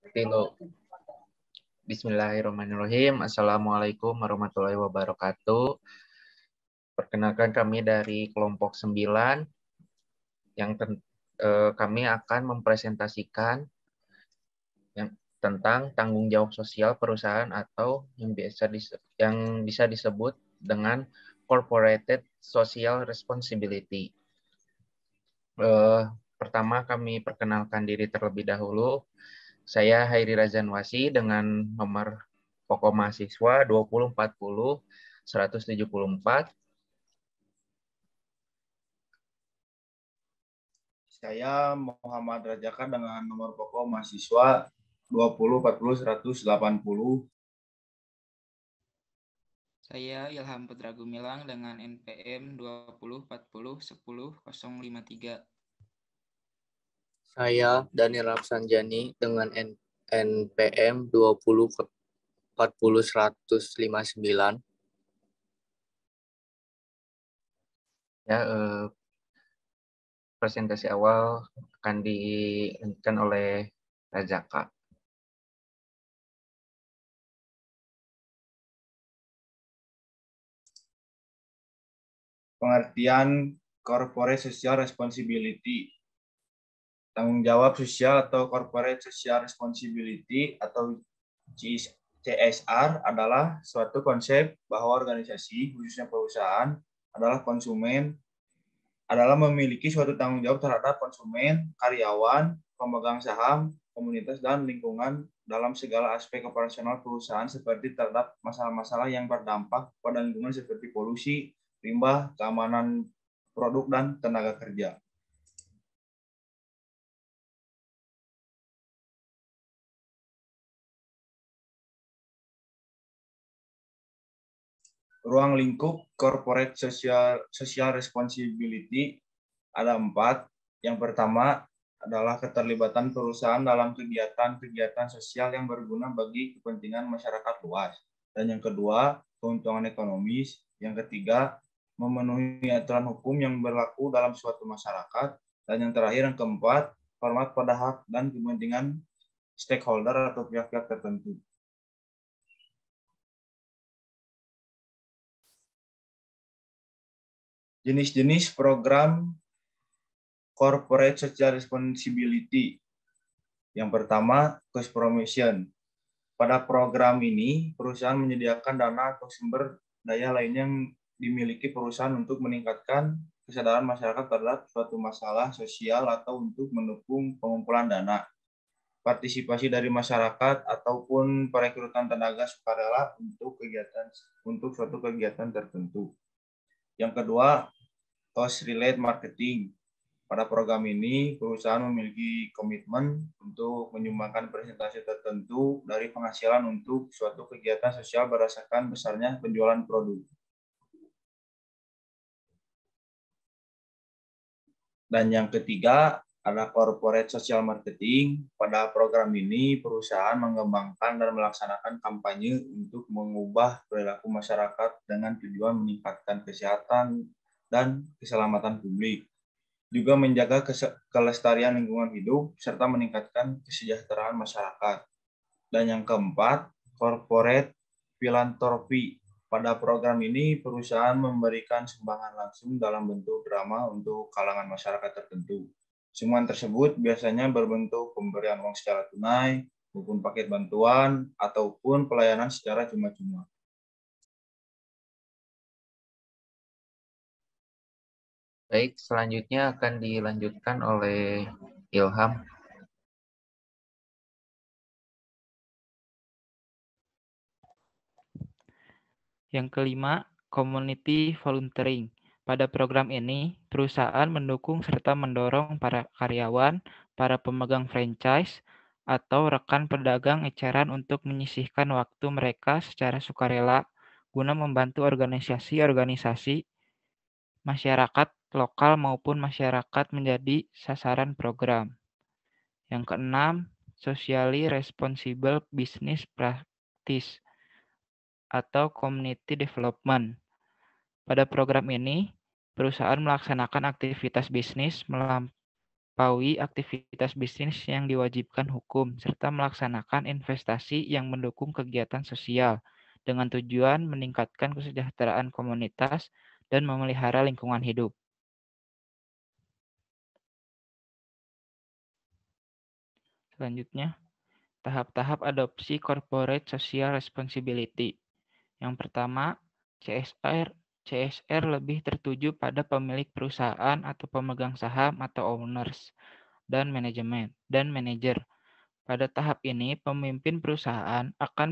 Tilo. Bismillahirrahmanirrahim. Assalamualaikum warahmatullahi wabarakatuh. Perkenalkan kami dari kelompok 9 yang kami akan mempresentasikan yang tentang tanggung jawab sosial perusahaan atau yang bisa disebut dengan corporate social responsibility. Pertama kami perkenalkan diri terlebih dahulu. Saya Hairi Razanwasi dengan nomor pokok mahasiswa 2040-174. Saya Muhammad Rajaka dengan nomor pokok mahasiswa 2040-180. Saya Ilham Putra Gumilang dengan NPM 2040101053. Saya Daniel Rapsanjani dengan NPM 2040-159. Ya, presentasi awal akan dilanjutkan oleh Rajaka. Pengertian corporate social responsibility. Tanggung jawab sosial atau corporate social responsibility atau CSR adalah suatu konsep bahwa organisasi, khususnya perusahaan, adalah memiliki suatu tanggung jawab terhadap konsumen, karyawan, pemegang saham, komunitas, dan lingkungan dalam segala aspek operasional perusahaan seperti terhadap masalah-masalah yang berdampak pada lingkungan seperti polusi, limbah, keamanan produk, dan tenaga kerja. Ruang lingkup corporate social responsibility ada 4. Yang pertama adalah keterlibatan perusahaan dalam kegiatan-kegiatan sosial yang berguna bagi kepentingan masyarakat luas. Dan yang kedua, keuntungan ekonomis. Yang ketiga, memenuhi aturan hukum yang berlaku dalam suatu masyarakat. Dan yang terakhir, yang keempat, hormat pada hak dan kepentingan stakeholder atau pihak-pihak tertentu. Jenis-jenis program corporate social responsibility. Yang pertama, cost promotion. Pada program ini, perusahaan menyediakan dana atau sumber daya lainnya yang dimiliki perusahaan untuk meningkatkan kesadaran masyarakat terhadap suatu masalah sosial atau untuk mendukung pengumpulan dana, partisipasi dari masyarakat ataupun perekrutan tenaga sukarela untuk suatu kegiatan tertentu. Yang kedua, cost related marketing. Pada program ini, perusahaan memiliki komitmen untuk menyumbangkan persentase tertentu dari penghasilan untuk suatu kegiatan sosial berdasarkan besarnya penjualan produk. Dan yang ketiga, ada corporate social marketing. Pada program ini, perusahaan mengembangkan dan melaksanakan kampanye untuk mengubah perilaku masyarakat dengan tujuan meningkatkan kesehatan dan keselamatan publik, juga menjaga kelestarian lingkungan hidup, serta meningkatkan kesejahteraan masyarakat. Dan yang keempat, corporate philanthropy. Pada program ini, perusahaan memberikan sumbangan langsung dalam bentuk drama untuk kalangan masyarakat tertentu. Sumbangan tersebut biasanya berbentuk pemberian uang secara tunai, maupun paket bantuan, ataupun pelayanan secara cuma-cuma. Baik, selanjutnya akan dilanjutkan oleh Ilham. Yang kelima, community volunteering. Pada program ini, perusahaan mendukung serta mendorong para karyawan, para pemegang franchise, atau rekan pedagang eceran untuk menyisihkan waktu mereka secara sukarela guna membantu organisasi-organisasi masyarakat lokal maupun masyarakat menjadi sasaran program. Yang keenam, socially responsible business practice atau community development. Pada program ini, perusahaan melaksanakan aktivitas bisnis melampaui aktivitas bisnis yang diwajibkan hukum, serta melaksanakan investasi yang mendukung kegiatan sosial dengan tujuan meningkatkan kesejahteraan komunitas dan memelihara lingkungan hidup. Selanjutnya, tahap-tahap adopsi Corporate Social Responsibility. Yang pertama, CSR lebih tertuju pada pemilik perusahaan atau pemegang saham atau owners dan manajer. Pada tahap ini, pemimpin perusahaan akan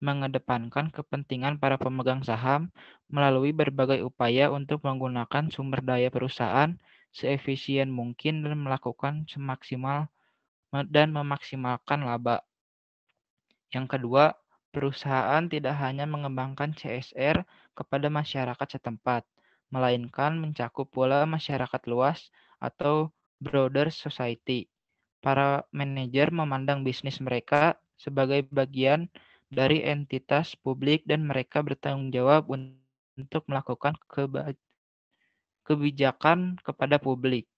mengedepankan kepentingan para pemegang saham melalui berbagai upaya untuk menggunakan sumber daya perusahaan seefisien mungkin dan memaksimalkan laba. Yang kedua, perusahaan tidak hanya mengembangkan CSR kepada masyarakat setempat, melainkan mencakup pula masyarakat luas atau broader society. Para manajer memandang bisnis mereka sebagai bagian dari entitas publik dan mereka bertanggung jawab untuk melakukan kebijakan kepada publik.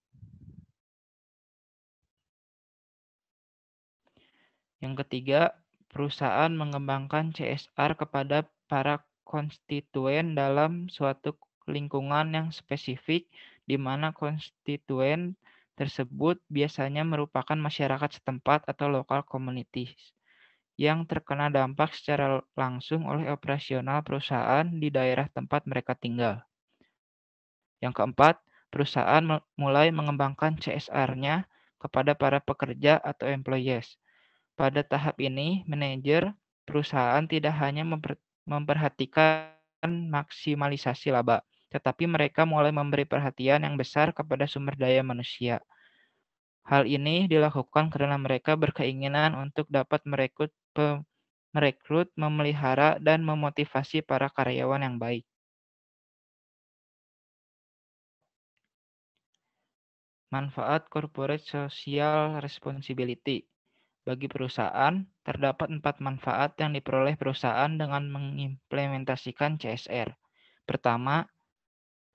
Yang ketiga, perusahaan mengembangkan CSR kepada para konstituen dalam suatu lingkungan yang spesifik, di mana konstituen tersebut biasanya merupakan masyarakat setempat atau local communities yang terkena dampak secara langsung oleh operasional perusahaan di daerah tempat mereka tinggal. Yang keempat, perusahaan mulai mengembangkan CSR-nya kepada para pekerja atau employees. Pada tahap ini, manajer perusahaan tidak hanya memperhatikan maksimalisasi laba, tetapi mereka mulai memberi perhatian yang besar kepada sumber daya manusia. Hal ini dilakukan karena mereka berkeinginan untuk dapat merekrut, memelihara, dan memotivasi para karyawan yang baik. Manfaat Corporate Social Responsibility. Bagi perusahaan, terdapat 4 manfaat yang diperoleh perusahaan dengan mengimplementasikan CSR. Pertama,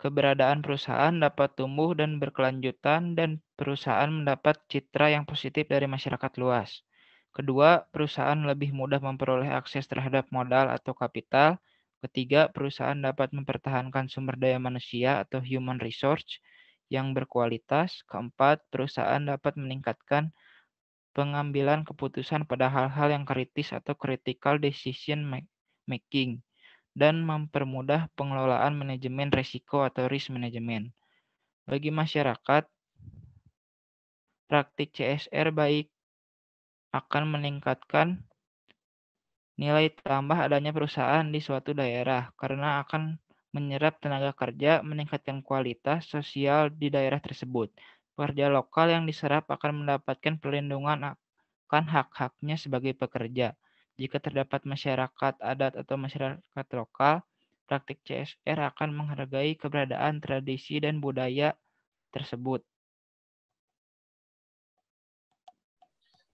keberadaan perusahaan dapat tumbuh dan berkelanjutan dan perusahaan mendapat citra yang positif dari masyarakat luas. Kedua, perusahaan lebih mudah memperoleh akses terhadap modal atau kapital. Ketiga, perusahaan dapat mempertahankan sumber daya manusia atau human resource yang berkualitas. Keempat, perusahaan dapat meningkatkan pengambilan keputusan pada hal-hal yang kritis atau critical decision making, dan mempermudah pengelolaan manajemen risiko atau risk management. Bagi masyarakat, praktik CSR baik akan meningkatkan nilai tambah adanya perusahaan di suatu daerah karena akan menyerap tenaga kerja, meningkatkan kualitas sosial di daerah tersebut. Pekerja lokal yang diserap akan mendapatkan perlindungan akan hak-haknya sebagai pekerja. Jika terdapat masyarakat adat atau masyarakat lokal, praktik CSR akan menghargai keberadaan tradisi dan budaya tersebut.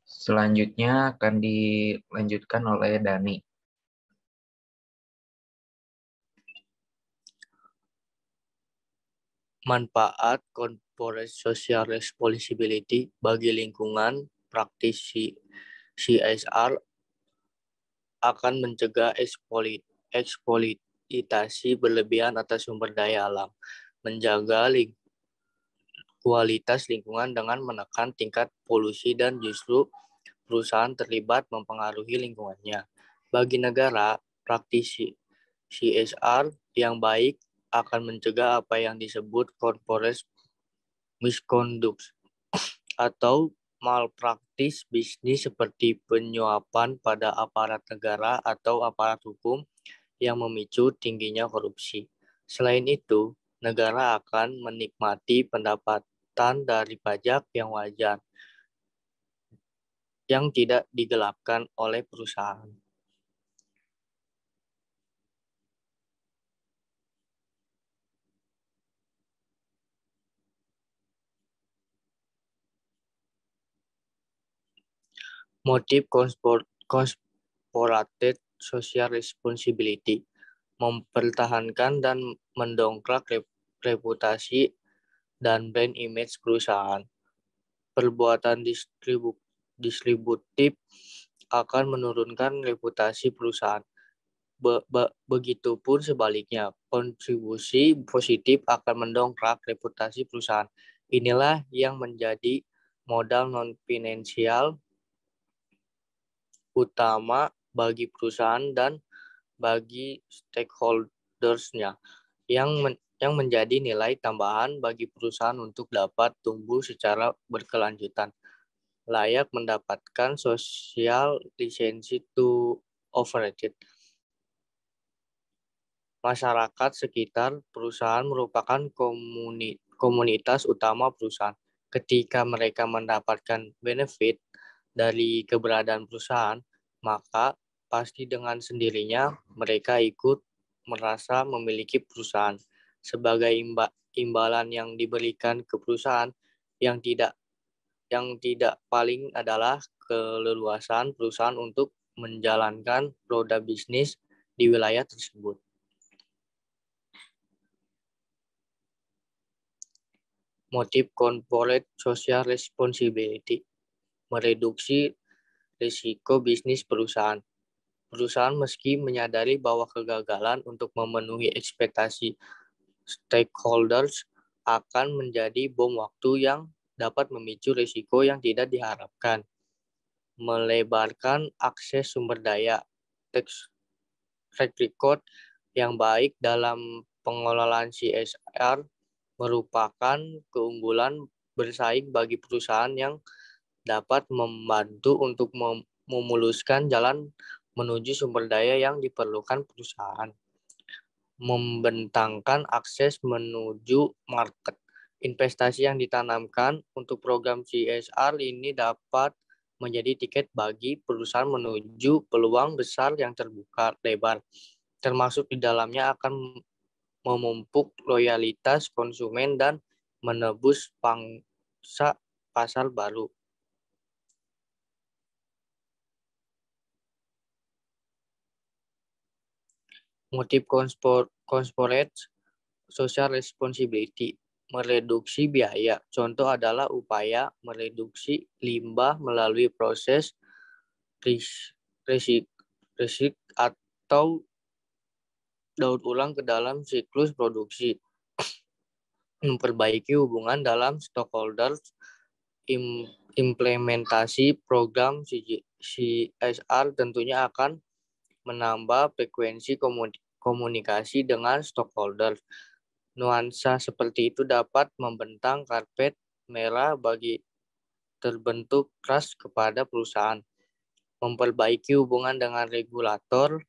Selanjutnya akan dilanjutkan oleh Dani. Manfaat Corporate Social Responsibility bagi lingkungan. Praktis CSR akan mencegah eksploitasi berlebihan atas sumber daya alam, menjaga kualitas lingkungan dengan menekan tingkat polusi dan justru perusahaan terlibat mempengaruhi lingkungannya. Bagi negara, praktisi CSR yang baik akan mencegah apa yang disebut corporate misconduct atau malpraktis bisnis seperti penyuapan pada aparat negara atau aparat hukum yang memicu tingginya korupsi. Selain itu, negara akan menikmati pendapatan dari pajak yang wajar yang tidak digelapkan oleh perusahaan. Motif corporate social responsibility mempertahankan dan mendongkrak reputasi dan brand image perusahaan. perbuatan distributif akan menurunkan reputasi perusahaan. Begitupun sebaliknya, kontribusi positif akan mendongkrak reputasi perusahaan. Inilah yang menjadi modal non-finansial utama bagi perusahaan dan bagi stakeholders-nya yang menjadi nilai tambahan bagi perusahaan untuk dapat tumbuh secara berkelanjutan. Layak mendapatkan social license to operate. Masyarakat sekitar perusahaan merupakan komunitas utama perusahaan. Ketika mereka mendapatkan benefit dari keberadaan perusahaan, maka pasti dengan sendirinya mereka ikut merasa memiliki perusahaan. Sebagai imbalan yang diberikan ke perusahaan, yang tidak paling adalah keleluasan perusahaan untuk menjalankan roda bisnis di wilayah tersebut. Motif corporate social responsibility, mereduksi risiko bisnis perusahaan. Perusahaan meski menyadari bahwa kegagalan untuk memenuhi ekspektasi stakeholders akan menjadi bom waktu yang dapat memicu risiko yang tidak diharapkan. Melebarkan akses sumber daya, track record yang baik dalam pengelolaan CSR merupakan keunggulan bersaing bagi perusahaan yang dapat membantu untuk memuluskan jalan menuju sumber daya yang diperlukan perusahaan. Membentangkan akses menuju market. Investasi yang ditanamkan untuk program CSR ini dapat menjadi tiket bagi perusahaan menuju peluang besar yang terbuka lebar, termasuk di dalamnya akan memupuk loyalitas konsumen dan menebus pangsa pasar baru. Motif corporate social responsibility, mereduksi biaya. Contoh adalah upaya mereduksi limbah melalui proses resik atau daur ulang ke dalam siklus produksi. Memperbaiki hubungan dalam stakeholders, implementasi program CSR tentunya akan menambah frekuensi komunikasi dengan stakeholders. Nuansa seperti itu dapat membentang karpet merah bagi terbentuk trust kepada perusahaan. Memperbaiki hubungan dengan regulator.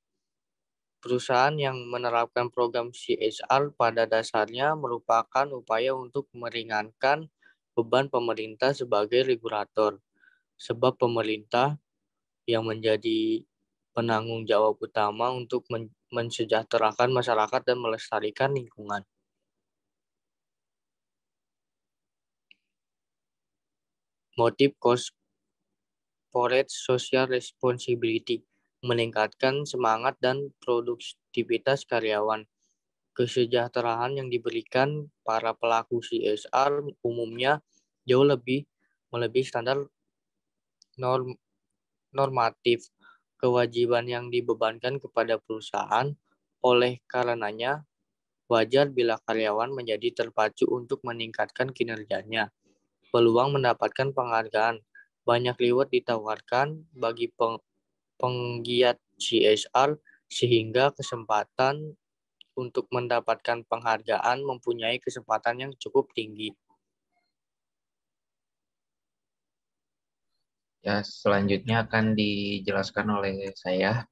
Perusahaan yang menerapkan program CSR pada dasarnya merupakan upaya untuk meringankan beban pemerintah sebagai regulator. Sebab pemerintah yang menjadi penanggung jawab utama untuk mensejahterakan masyarakat dan melestarikan lingkungan. Motif corporate social responsibility, meningkatkan semangat dan produktivitas karyawan. Kesejahteraan yang diberikan para pelaku CSR umumnya jauh lebih melebihi standar normatif kewajiban yang dibebankan kepada perusahaan. Oleh karenanya, wajar bila karyawan menjadi terpacu untuk meningkatkan kinerjanya. Peluang mendapatkan penghargaan banyak liwat ditawarkan bagi penggiat CSR, sehingga kesempatan untuk mendapatkan penghargaan mempunyai kesempatan yang cukup tinggi. Ya, selanjutnya akan dijelaskan oleh saya.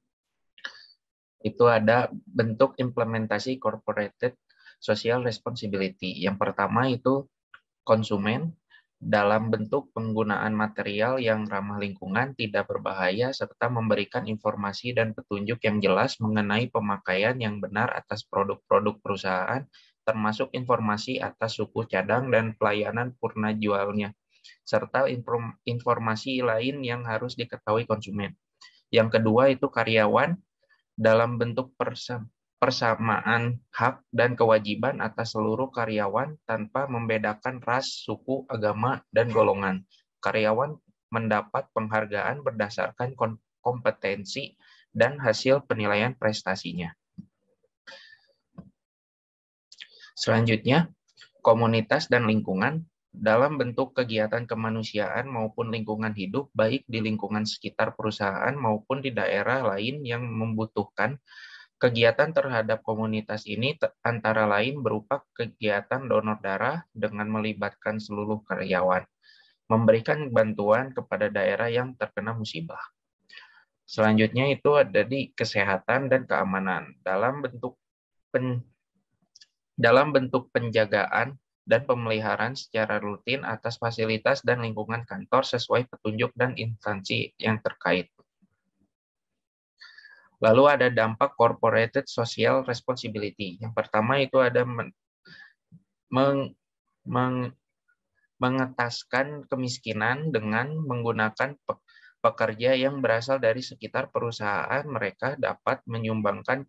Itu ada bentuk implementasi corporate social responsibility. Yang pertama itu konsumen dalam bentuk penggunaan material yang ramah lingkungan, tidak berbahaya, serta memberikan informasi dan petunjuk yang jelas mengenai pemakaian yang benar atas produk-produk perusahaan, termasuk informasi atas suku cadang dan pelayanan purna jualnya, serta informasi lain yang harus diketahui konsumen. Yang kedua itu karyawan dalam bentuk persamaan hak dan kewajiban atas seluruh karyawan tanpa membedakan ras, suku, agama, dan golongan, karyawan mendapat penghargaan berdasarkan kompetensi dan hasil penilaian prestasinya. Selanjutnya, komunitas dan lingkungan dalam bentuk kegiatan kemanusiaan maupun lingkungan hidup, baik di lingkungan sekitar perusahaan maupun di daerah lain yang membutuhkan. Kegiatan terhadap komunitas ini antara lain berupa kegiatan donor darah dengan melibatkan seluruh karyawan, memberikan bantuan kepada daerah yang terkena musibah. Selanjutnya itu ada di kesehatan dan keamanan dalam bentuk penjagaan dan pemeliharaan secara rutin atas fasilitas dan lingkungan kantor sesuai petunjuk dan instansi yang terkait. Lalu ada dampak corporate social responsibility. Yang pertama itu ada mengetaskan kemiskinan dengan menggunakan pekerja yang berasal dari sekitar perusahaan. Mereka dapat menyumbangkan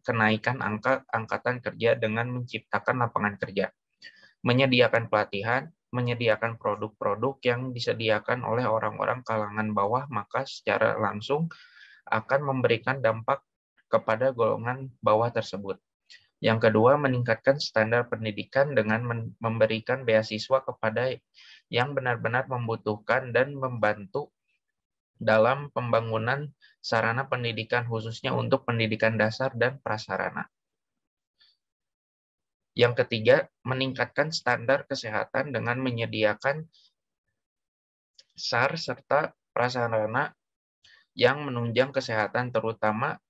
kenaikan angkatan kerja dengan menciptakan lapangan kerja, menyediakan pelatihan, menyediakan produk-produk yang disediakan oleh orang-orang kalangan bawah, maka secara langsung akan memberikan dampak kepada golongan bawah tersebut. Yang kedua, meningkatkan standar pendidikan dengan memberikan beasiswa kepada yang benar-benar membutuhkan dan membantu dalam pembangunan sarana pendidikan khususnya untuk pendidikan dasar dan prasarana. Yang ketiga, meningkatkan standar kesehatan dengan menyediakan SAR serta prasarana yang menunjang kesehatan terutama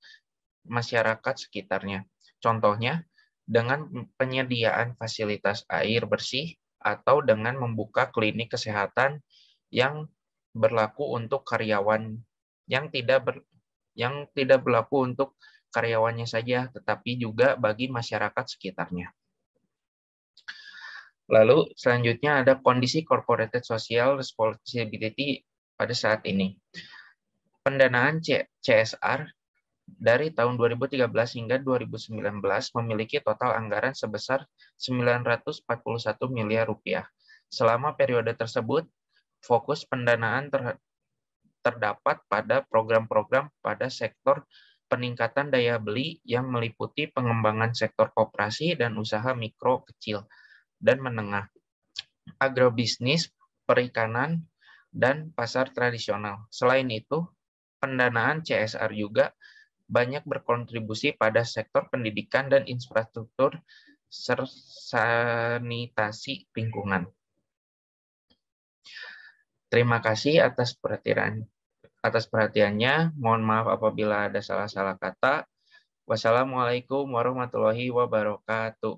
masyarakat sekitarnya. Contohnya, dengan penyediaan fasilitas air bersih atau dengan membuka klinik kesehatan yang berlaku untuk karyawan yang tidak berlaku untuk karyawannya saja, tetapi juga bagi masyarakat sekitarnya. Lalu selanjutnya ada kondisi corporate social responsibility pada saat ini. Pendanaan CSR dari tahun 2013 hingga 2019 memiliki total anggaran sebesar 941 miliar rupiah. Selama periode tersebut, fokus pendanaan terdapat pada program-program pada sektor peningkatan daya beli yang meliputi pengembangan sektor koperasi dan usaha mikro, kecil, dan menengah, agrobisnis, perikanan, dan pasar tradisional. Selain itu, pendanaan CSR juga banyak berkontribusi pada sektor pendidikan dan infrastruktur sanitasi lingkungan. Terima kasih atas perhatiannya. Mohon maaf apabila ada salah-salah kata. Wassalamualaikum warahmatullahi wabarakatuh.